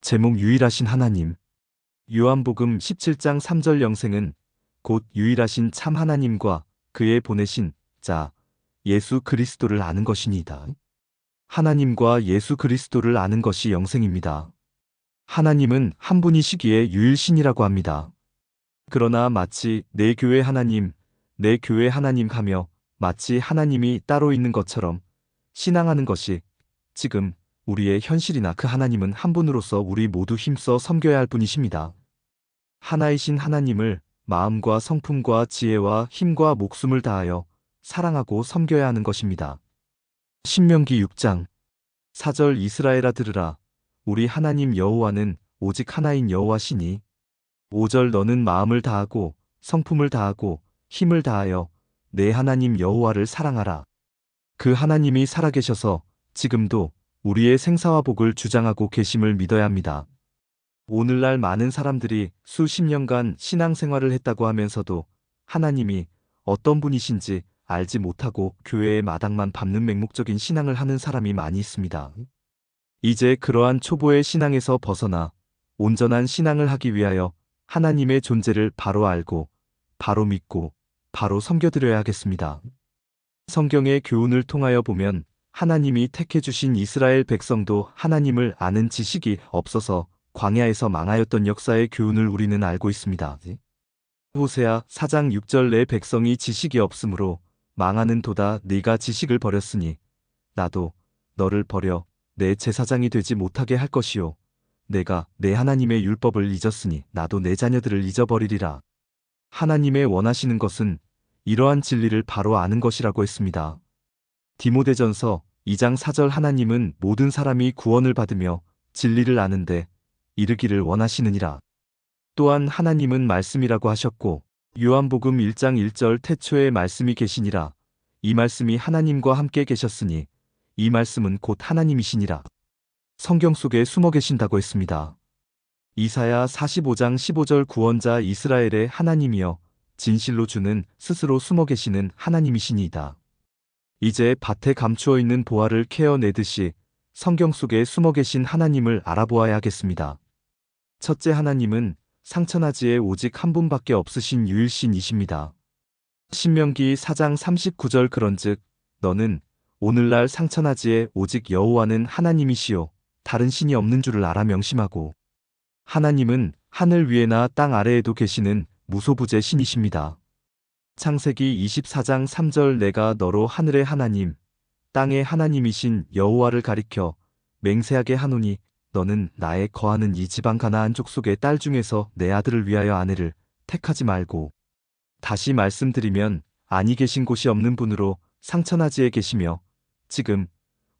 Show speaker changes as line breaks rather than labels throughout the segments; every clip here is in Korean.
제목 유일하신 하나님. 요한복음 17장 3절 영생은 곧 유일하신 참 하나님과 그의 보내신 자 예수 그리스도를 아는 것이니이다. 하나님과 예수 그리스도를 아는 것이 영생입니다. 하나님은 한 분이시기에 유일신이라고 합니다. 그러나 마치 내 교회 하나님, 내 교회 하나님 하며 마치 하나님이 따로 있는 것처럼 신앙하는 것이 지금 우리의 현실이나 그 하나님은 한 분으로서 우리 모두 힘써 섬겨야 할 분이십니다. 하나이신 하나님을 마음과 성품과 지혜와 힘과 목숨을 다하여 사랑하고 섬겨야 하는 것입니다. 신명기 6장 4절 이스라엘아 들으라. 우리 하나님 여호와는 오직 하나인 여호와시니 5절 너는 마음을 다하고 성품을 다하고 힘을 다하여 내 하나님 여호와를 사랑하라. 그 하나님이 살아계셔서 지금도 우리의 생사와 복을 주장하고 계심을 믿어야 합니다. 오늘날 많은 사람들이 수십 년간 신앙생활을 했다고 하면서도 하나님이 어떤 분이신지 알지 못하고 교회의 마당만 밟는 맹목적인 신앙을 하는 사람이 많이 있습니다. 이제 그러한 초보의 신앙에서 벗어나 온전한 신앙을 하기 위하여 하나님의 존재를 바로 알고 바로 믿고 바로 섬겨드려야 하겠습니다. 성경의 교훈을 통하여 보면 하나님이 택해 주신 이스라엘 백성도 하나님을 아는 지식이 없어서 광야에서 망하였던 역사의 교훈을 우리는 알고 있습니다. 호세아 4장 6절 내 백성이 지식이 없으므로 망하는 도다. 네가 지식을 버렸으니 나도 너를 버려 내 제사장이 되지 못하게 할 것이요 내가 내 하나님의 율법을 잊었으니 나도 내 자녀들을 잊어버리리라. 하나님의 원하시는 것은 이러한 진리를 바로 아는 것이라고 했습니다. 디모데전서 2장 4절 하나님은 모든 사람이 구원을 받으며 진리를 아는데 이르기를 원하시느니라. 또한 하나님은 말씀이라고 하셨고 요한복음 1장 1절 태초에 말씀이 계시니라. 이 말씀이 하나님과 함께 계셨으니 이 말씀은 곧 하나님이시니라. 성경 속에 숨어 계신다고 했습니다. 이사야 45장 15절 구원자 이스라엘의 하나님이여 진실로 주는 스스로 숨어 계시는 하나님이시니이다. 이제 밭에 감추어 있는 보화를 캐어내듯이 성경 속에 숨어 계신 하나님을 알아보아야 하겠습니다. 첫째 하나님은 상천하지에 오직 한 분밖에 없으신 유일신이십니다. 신명기 4장 39절 그런즉 너는 오늘날 상천하지에 오직 여호와는 하나님이시요 다른 신이 없는 줄을 알아 명심하고 하나님은 하늘 위에나 땅 아래에도 계시는 무소부재 신이십니다. 창세기 24장 3절 내가 너로 하늘의 하나님, 땅의 하나님이신 여호와를 가리켜 맹세하게 하노니 너는 나의 거하는 이 지방 가나안 족속의 딸 중에서 내 아들을 위하여 아내를 택하지 말고. 다시 말씀드리면 아니 계신 곳이 없는 분으로 상천하지에 계시며 지금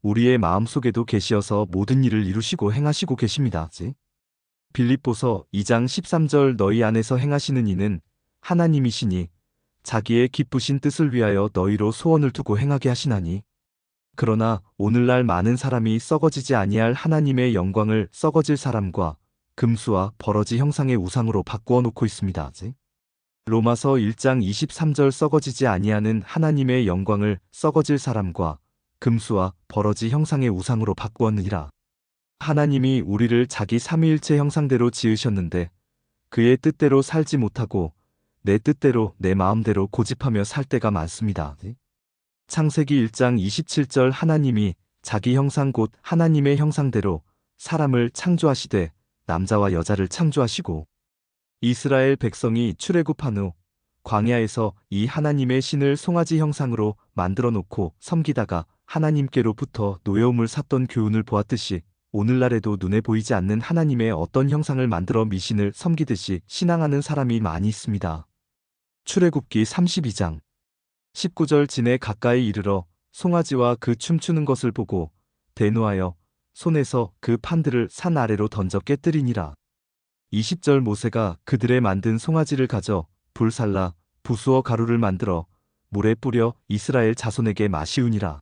우리의 마음속에도 계시어서 모든 일을 이루시고 행하시고 계십니다. 빌립보서 2장 13절 너희 안에서 행하시는 이는 하나님이시니 자기의 기쁘신 뜻을 위하여 너희로 소원을 두고 행하게 하시나니. 그러나 오늘날 많은 사람이 썩어지지 아니할 하나님의 영광을 썩어질 사람과 금수와 버러지 형상의 우상으로 바꾸어 놓고 있습니다. 로마서 1장 23절 썩어지지 아니하는 하나님의 영광을 썩어질 사람과 금수와 버러지 형상의 우상으로 바꾸었느니라. 하나님이 우리를 자기 삼위일체 형상대로 지으셨는데 그의 뜻대로 살지 못하고 내 뜻대로 내 마음대로 고집하며 살 때가 많습니다. 창세기 1장 27절 하나님이 자기 형상 곧 하나님의 형상대로 사람을 창조하시되 남자와 여자를 창조하시고 이스라엘 백성이 출애굽한 후 광야에서 이 하나님의 신을 송아지 형상으로 만들어 놓고 섬기다가 하나님께로부터 노여움을 샀던 교훈을 보았듯이 오늘날에도 눈에 보이지 않는 하나님의 어떤 형상을 만들어 미신을 섬기듯이 신앙하는 사람이 많이 있습니다. 출애굽기 32장 19절 진에 가까이 이르러 송아지와 그 춤추는 것을 보고 대노하여 손에서 그 판들을 산 아래로 던져 깨뜨리니라. 20절 모세가 그들의 만든 송아지를 가져 불살라 부수어 가루를 만들어 물에 뿌려 이스라엘 자손에게 마시우니라.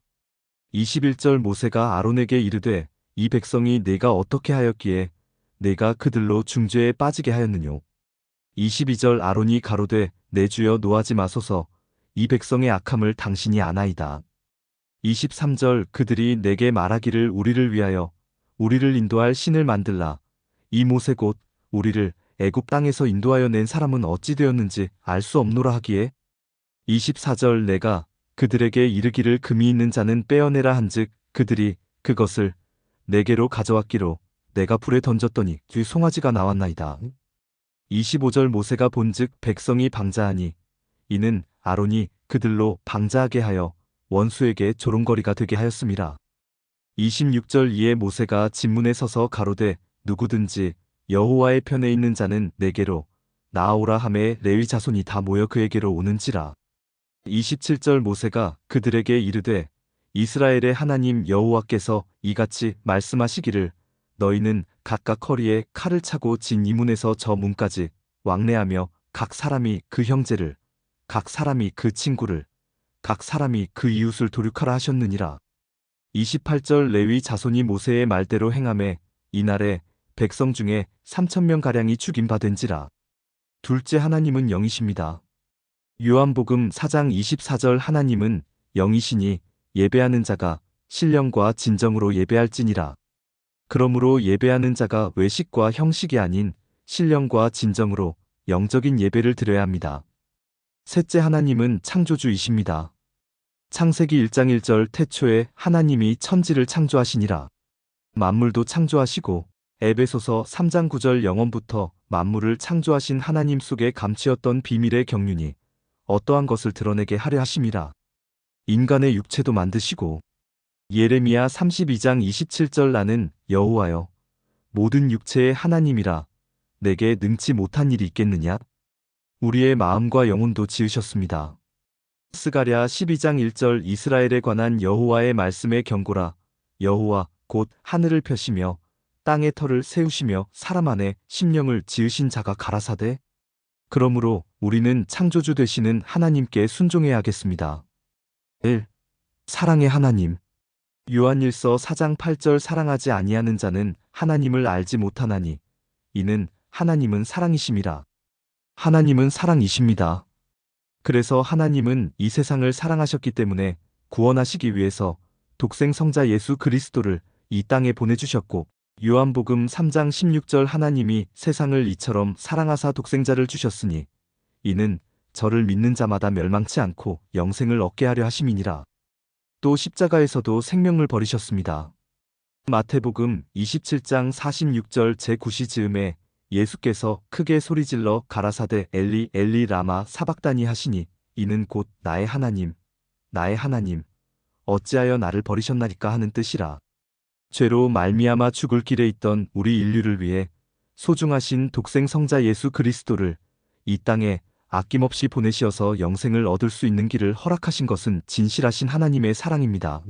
21절 모세가 아론에게 이르되 이 백성이 내가 어떻게 하였기에 내가 그들로 중죄에 빠지게 하였느뇨. 22절 아론이 가로되 내 주여 노하지 마소서 이 백성의 악함을 당신이 아나이다. 23절 그들이 내게 말하기를 우리를 위하여 우리를 인도할 신을 만들라. 이 모세 곧 우리를 애굽 땅에서 인도하여 낸 사람은 어찌 되었는지 알 수 없노라 하기에 24절 내가 그들에게 이르기를 금이 있는 자는 빼어내라 한즉 그들이 그것을 내게로 가져왔기로 내가 불에 던졌더니 뒤 송아지가 나왔나이다. 25절 모세가 본즉 백성이 방자하니 이는 아론이 그들로 방자하게 하여 원수에게 조롱거리가 되게 하였음이라. 26절 이에 모세가 진문에 서서 가로되 누구든지 여호와의 편에 있는 자는 내게로 나아오라 하매 레위 자손이 다 모여 그에게로 오는지라. 27절 모세가 그들에게 이르되 이스라엘의 하나님 여호와께서 이같이 말씀하시기를 너희는 각각 허리에 칼을 차고 진 이 문에서 저 문까지 왕래하며 각 사람이 그 형제를 각 사람이 그 친구를 각 사람이 그 이웃을 도륙하라 하셨느니라. 28절 레위 자손이 모세의 말대로 행하매 이날에 백성 중에 3,000명가량이 죽임받은지라. 둘째 하나님은 영이십니다. 요한복음 4장 24절 하나님은 영이시니 예배하는 자가 신령과 진정으로 예배할지니라. 그러므로 예배하는 자가 외식과 형식이 아닌 신령과 진정으로 영적인 예배를 드려야 합니다. 셋째 하나님은 창조주이십니다. 창세기 1장 1절 태초에 하나님이 천지를 창조하시니라. 만물도 창조하시고 에베소서 3장 9절 영원부터 만물을 창조하신 하나님 속에 감추었던 비밀의 경륜이 어떠한 것을 드러내게 하려 하심이라. 인간의 육체도 만드시고 예레미야 32장 27절 나는 여호와여 모든 육체의 하나님이라 내게 능치 못한 일이 있겠느냐? 우리의 마음과 영혼도 지으셨습니다. 스가랴 12장 1절 이스라엘에 관한 여호와의 말씀의 경고라. 여호와 곧 하늘을 펴시며 땅의 터를 세우시며 사람 안에 심령을 지으신 자가 가라사대. 그러므로 우리는 창조주 되시는 하나님께 순종해야 하겠습니다. 1. 사랑의 하나님. 요한일서 4장 8절 사랑하지 아니하는 자는 하나님을 알지 못하나니 이는 하나님은 사랑이심이라. 하나님은 사랑이십니다. 그래서 하나님은 이 세상을 사랑하셨기 때문에 구원하시기 위해서 독생 성자 예수 그리스도를 이 땅에 보내주셨고 요한복음 3장 16절 하나님이 세상을 이처럼 사랑하사 독생자를 주셨으니 이는 저를 믿는 자마다 멸망치 않고 영생을 얻게 하려 하심이니라. 또 십자가에서도 생명을 버리셨습니다. 마태복음 27장 46절 제9시 즈음에 예수께서 크게 소리질러 가라사대 엘리 엘리 라마 사박다니 하시니 이는 곧 나의 하나님 어찌하여 나를 버리셨나이까 하는 뜻이라. 죄로 말미암아 죽을 길에 있던 우리 인류를 위해 소중하신 독생 성자 예수 그리스도를 이 땅에 아낌없이 보내시어서 영생을 얻을 수 있는 길을 허락하신 것은 진실하신 하나님의 사랑입니다.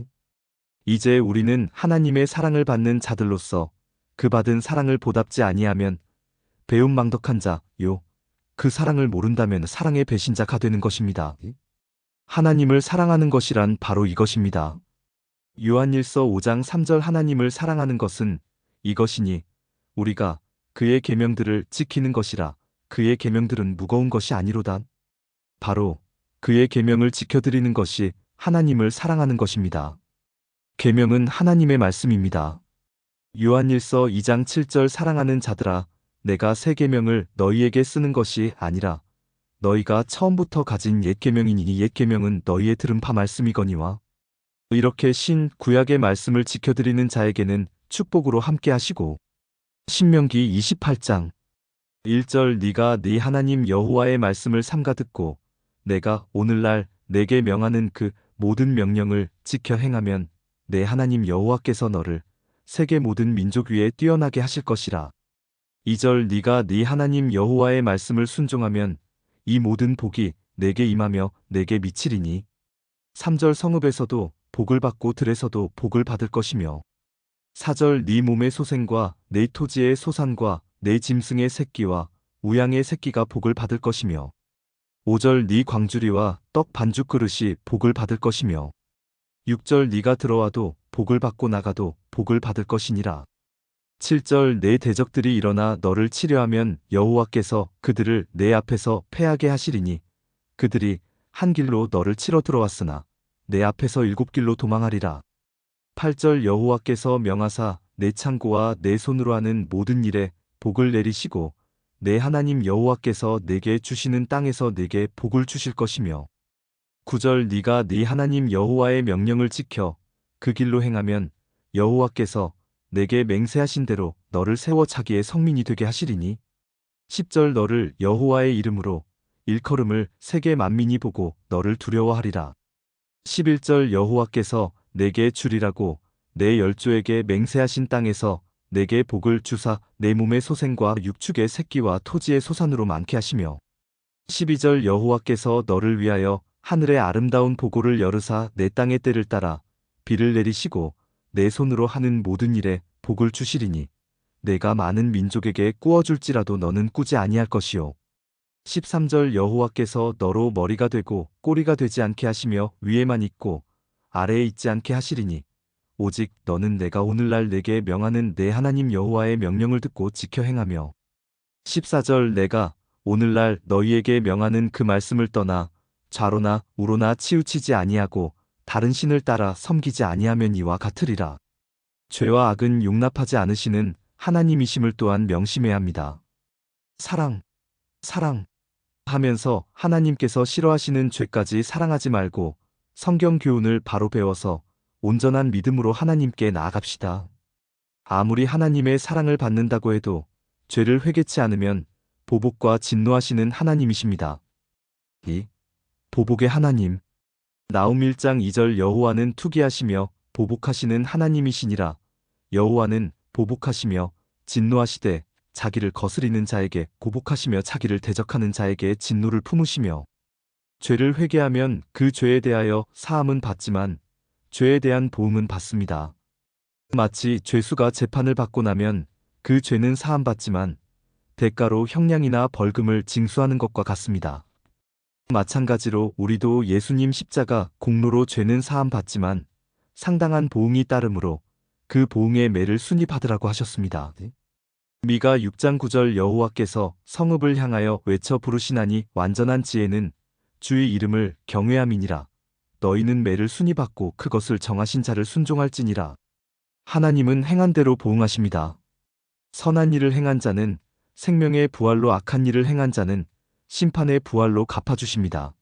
이제 우리는 하나님의 사랑을 받는 자들로서 그 받은 사랑을 보답지 아니하면 배은망덕한 자요 그 사랑을 모른다면 사랑의 배신자가 되는 것입니다. 하나님을 사랑하는 것이란 바로 이것입니다. 요한일서 5장 3절 하나님을 사랑하는 것은 이것이니 우리가 그의 계명들을 지키는 것이라. 그의 계명들은 무거운 것이 아니로다. 바로 그의 계명을 지켜드리는 것이 하나님을 사랑하는 것입니다. 계명은 하나님의 말씀입니다. 요한일서 2장 7절 사랑하는 자들아 내가 새 계명을 너희에게 쓰는 것이 아니라 너희가 처음부터 가진 옛 계명이니 이 옛 계명은 너희의 들은 바 말씀이거니와 이렇게 신 구약의 말씀을 지켜드리는 자에게는 축복으로 함께 하시고 신명기 28장 1절 네가 네 하나님 여호와의 말씀을 삼가 듣고 내가 오늘날 내게 명하는 그 모든 명령을 지켜 행하면 내 하나님 여호와께서 너를 세계 모든 민족 위에 뛰어나게 하실 것이라. 2절 네가 네 하나님 여호와의 말씀을 순종하면 이 모든 복이 내게 임하며 내게 미치리니. 3절 성읍에서도 복을 받고 들에서도 복을 받을 것이며 4절 네 몸의 소생과 네 토지의 소산과 내 짐승의 새끼와 우양의 새끼가 복을 받을 것이며 5절 네 광주리와 떡 반죽 그릇이 복을 받을 것이며 6절 네가 들어와도 복을 받고 나가도 복을 받을 것이니라. 7절 내 대적들이 일어나 너를 치려하면 여호와께서 그들을 내 앞에서 패하게 하시리니 그들이 한 길로 너를 치러 들어왔으나 내 앞에서 7길로 도망하리라. 8절 여호와께서 명하사 내 창고와 내 손으로 하는 모든 일에 복을 내리시고 내 하나님 여호와께서 내게 주시는 땅에서 내게 복을 주실 것이며 9절 네가 네 하나님 여호와의 명령을 지켜 그 길로 행하면 여호와께서 내게 맹세하신 대로 너를 세워 자기의 성민이 되게 하시리니 10절 너를 여호와의 이름으로 일컬음을 세계 만민이 보고 너를 두려워하리라. 11절 여호와께서 내게 주리라고 내 열조에게 맹세하신 땅에서 내게 복을 주사 내 몸의 소생과 육축의 새끼와 토지의 소산으로 많게 하시며 12절 여호와께서 너를 위하여 하늘의 아름다운 보고를 열으사 내 땅의 때를 따라 비를 내리시고 내 손으로 하는 모든 일에 복을 주시리니 내가 많은 민족에게 꾸어줄지라도 너는 꾸지 아니할 것이요 13절 여호와께서 너로 머리가 되고 꼬리가 되지 않게 하시며 위에만 있고 아래에 있지 않게 하시리니 오직 너는 내가 오늘날 내게 명하는 내 하나님 여호와의 명령을 듣고 지켜 행하며 14절 내가 오늘날 너희에게 명하는 그 말씀을 떠나 좌로나 우로나 치우치지 아니하고 다른 신을 따라 섬기지 아니하면 이와 같으리라. 죄와 악은 용납하지 않으시는 하나님이심을 또한 명심해야 합니다. 사랑 하면서 하나님께서 싫어하시는 죄까지 사랑하지 말고 성경 교훈을 바로 배워서 온전한 믿음으로 하나님께 나아갑시다. 아무리 하나님의 사랑을 받는다고 해도 죄를 회개치 않으면 보복과 진노하시는 하나님이십니다. 이 보복의 하나님. 나훔 1장 2절 여호와는 투기하시며 보복하시는 하나님이시니라. 여호와는 보복하시며 진노하시되 자기를 거스리는 자에게 보복하시며 자기를 대적하는 자에게 진노를 품으시며 죄를 회개하면 그 죄에 대하여 사함은 받지만 죄에 대한 보응은 받습니다. 마치 죄수가 재판을 받고 나면 그 죄는 사함받지만 대가로 형량이나 벌금을 징수하는 것과 같습니다. 마찬가지로 우리도 예수님 십자가 공로로 죄는 사함받지만 상당한 보응이 따르므로 그 보응의 매를 순히 받으라고 하셨습니다. 미가 6장 9절 여호와께서 성읍을 향하여 외쳐 부르시나니 완전한 지혜는 주의 이름을 경외함이니라. 너희는 매를 순히 받고 그것을 정하신 자를 순종할지니라. 하나님은 행한 대로 보응하십니다. 선한 일을 행한 자는 생명의 부활로 악한 일을 행한 자는 심판의 부활로 갚아주십니다.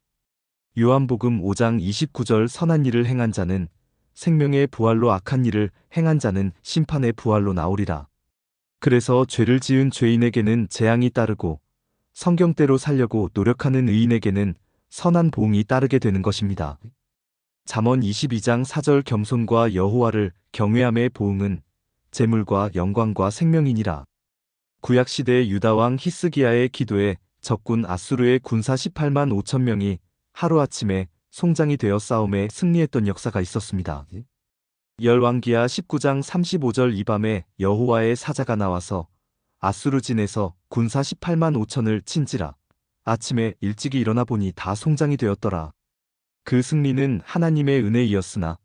요한복음 5장 29절 선한 일을 행한 자는 생명의 부활로 악한 일을 행한 자는 심판의 부활로 나오리라. 그래서 죄를 지은 죄인에게는 재앙이 따르고 성경대로 살려고 노력하는 의인에게는 선한 보응이 따르게 되는 것입니다. 잠언 22장 4절 겸손과 여호와를 경외함의 보응은 재물과 영광과 생명이니라. 구약시대 유다왕 히스기야의 기도에 적군 아수르의 군사 18만 5천 명이 하루아침에 송장이 되어 싸움에 승리했던 역사가 있었습니다. 열왕기하 19장 35절 이 밤에 여호와의 사자가 나와서 아수르진에서 군사 18만 5천을 친지라. 아침에 일찍이 일어나 보니 다 송장이 되었더라. 그 승리는 하나님의 은혜이었으나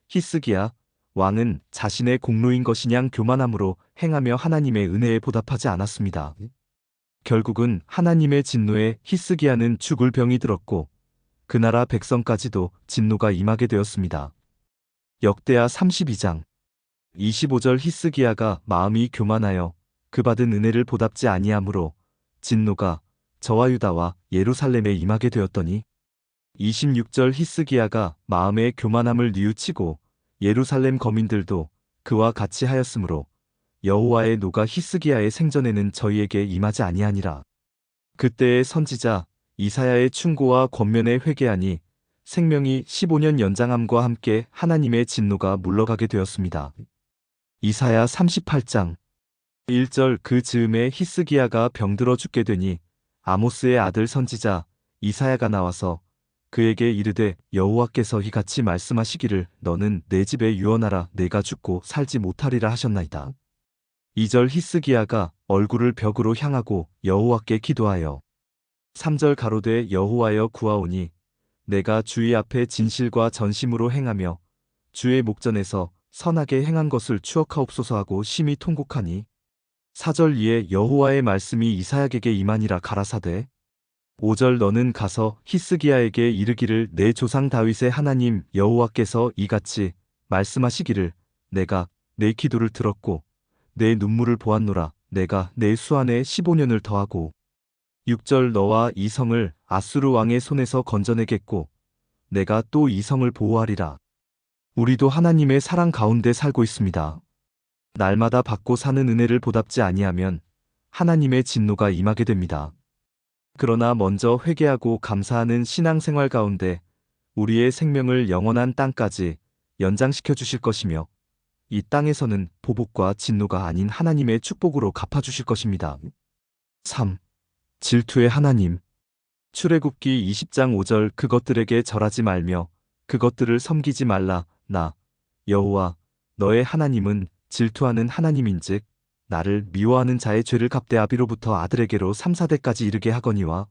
히스기야 왕은 자신의 공로인 것이냥 교만함으로 행하며 하나님의 은혜에 보답하지 않았습니다. 결국은 하나님의 진노에 히스기야는 죽을 병이 들었고 그 나라 백성까지도 진노가 임하게 되었습니다. 역대하 32장 25절 히스기야가 마음이 교만하여 그 받은 은혜를 보답지 아니하므로 진노가 저와 유다와 예루살렘에 임하게 되었더니 26절 히스기야가 마음의 교만함을 뉘우치고 예루살렘 거민들도 그와 같이 하였으므로 여호와의 노가 히스기야의 생전에는 저희에게 임하지 아니하니라. 그때의 선지자 이사야의 충고와 권면에 회개하니 생명이 15년 연장함과 함께 하나님의 진노가 물러가게 되었습니다. 이사야 38장 1절 그 즈음에 히스기야가 병들어 죽게 되니 아모스의 아들 선지자 이사야가 나와서 그에게 이르되 여호와께서 이같이 말씀하시기를 너는 내 집에 유언하라 내가 죽고 살지 못하리라 하셨나이다. 2절 히스기야가 얼굴을 벽으로 향하고 여호와께 기도하여 3절 가로되 여호와여 구하오니 내가 주의 앞에 진실과 전심으로 행하며 주의 목전에서 선하게 행한 것을 추억하옵소서 하고 심히 통곡하니 4절 이에 여호와의 말씀이 이사야에게 임하니라 가라사대 5절 너는 가서 히스기야에게 이르기를 내 조상 다윗의 하나님 여호와께서 이같이 말씀하시기를 내가 내 기도를 들었고 내 눈물을 보았노라 내가 내 수 안에 15년을 더하고 6절 너와 이 성을 아수르 왕의 손에서 건져내겠고 내가 또 이 성을 보호하리라. 우리도 하나님의 사랑 가운데 살고 있습니다. 날마다 받고 사는 은혜를 보답지 아니하면 하나님의 진노가 임하게 됩니다. 그러나 먼저 회개하고 감사하는 신앙생활 가운데 우리의 생명을 영원한 땅까지 연장시켜 주실 것이며 이 땅에서는 보복과 진노가 아닌 하나님의 축복으로 갚아주실 것입니다. 3. 질투의 하나님. 출애굽기 20장 5절 그것들에게 절하지 말며 그것들을 섬기지 말라. 나 여호와 너의 하나님은 질투하는 하나님인즉 나를 미워하는 자의 죄를 갚되 아비로부터 아들에게로 3, 4대까지 이르게 하거니와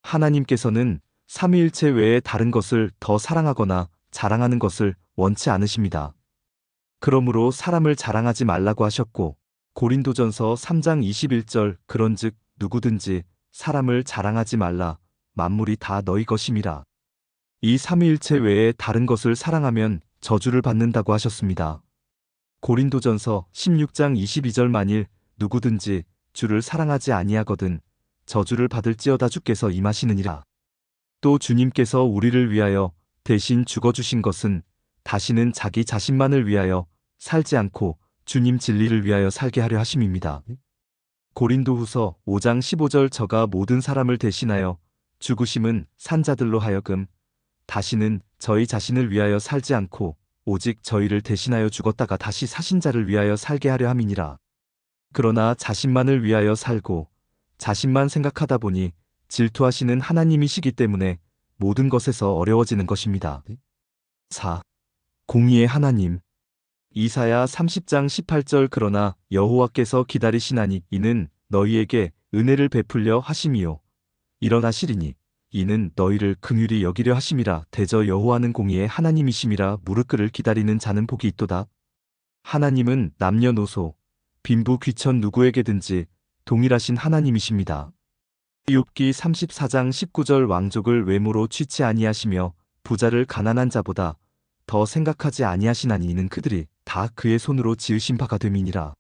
하나님께서는 삼위일체 외에 다른 것을 더 사랑하거나 자랑하는 것을 원치 않으십니다. 그러므로 사람을 자랑하지 말라고 하셨고 고린도전서 3장 21절 그런즉 누구든지 사람을 자랑하지 말라. 만물이 다 너희 것임이라. 이 삼위일체 외에 다른 것을 사랑하면 저주를 받는다고 하셨습니다. 고린도전서 16장 22절 만일 누구든지 주를 사랑하지 아니하거든 저주를 받을지어다 주께서 임하시느니라. 또 주님께서 우리를 위하여 대신 죽어주신 것은 다시는 자기 자신만을 위하여 살지 않고 주님 진리를 위하여 살게 하려 하심입니다. 고린도후서 5장 15절 저가 모든 사람을 대신하여 죽으심은 산자들로 하여금 다시는 저희 자신을 위하여 살지 않고 오직 저희를 대신하여 죽었다가 다시 사신 자를 위하여 살게 하려 함이니라. 그러나 자신만을 위하여 살고 자신만 생각하다 보니 질투하시는 하나님이시기 때문에 모든 것에서 어려워지는 것입니다. 4. 공의의 하나님. 이사야 30장 18절 그러나 여호와께서 기다리시나니 이는 너희에게 은혜를 베풀려 하심이요 일어나시리니 이는 너희를 긍휼히 여기려 하심이라. 대저 여호와는 공의의 하나님이심이라. 무릇 그를 기다리는 자는 복이 있도다. 하나님은 남녀노소 빈부 귀천 누구에게든지 동일하신 하나님이십니다. 욥기 34장 19절 왕족을 외모로 취치 아니하시며 부자를 가난한 자보다 더 생각하지 아니하시나니 이는 그들이 다 그의 손으로 지으신 바가 됨이니라.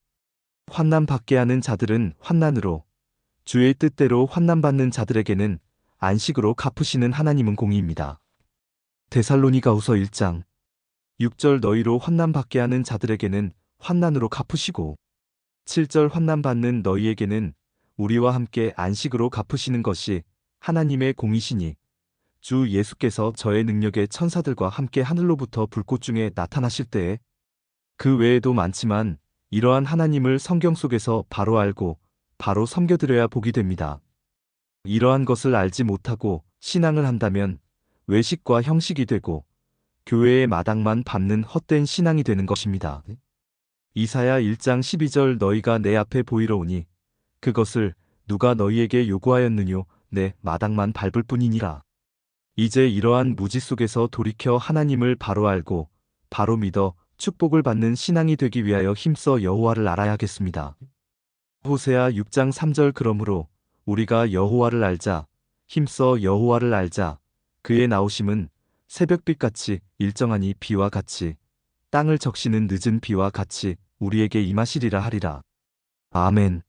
환난 받게 하는 자들은 환난으로 주의 뜻대로 환난받는 자들에게는 안식으로 갚으시는 하나님은 공의입니다. 데살로니가후서 1장 6절 너희로 환난받게 하는 자들에게는 환난으로 갚으시고 7절 환난받는 너희에게는 우리와 함께 안식으로 갚으시는 것이 하나님의 공의시니 주 예수께서 저의 능력의 천사들과 함께 하늘로부터 불꽃 중에 나타나실 때에 그 외에도 많지만 이러한 하나님을 성경 속에서 바로 알고 바로 섬겨드려야 복이 됩니다. 이러한 것을 알지 못하고 신앙을 한다면 외식과 형식이 되고 교회의 마당만 밟는 헛된 신앙이 되는 것입니다. 이사야 1장 12절 너희가 내 앞에 보이러 오니 그것을 누가 너희에게 요구하였느뇨 내 마당만 밟을 뿐이니라. 이제 이러한 무지 속에서 돌이켜 하나님을 바로 알고 바로 믿어 축복을 받는 신앙이 되기 위하여 힘써 여호와를 알아야겠습니다. 호세아 6장 3절 그러므로 우리가 여호와를 알자 힘써 여호와를 알자 그의 나오심은 새벽빛같이 일정하니 비와 같이 땅을 적시는 늦은 비와 같이 우리에게 임하시리라 하리라. 아멘.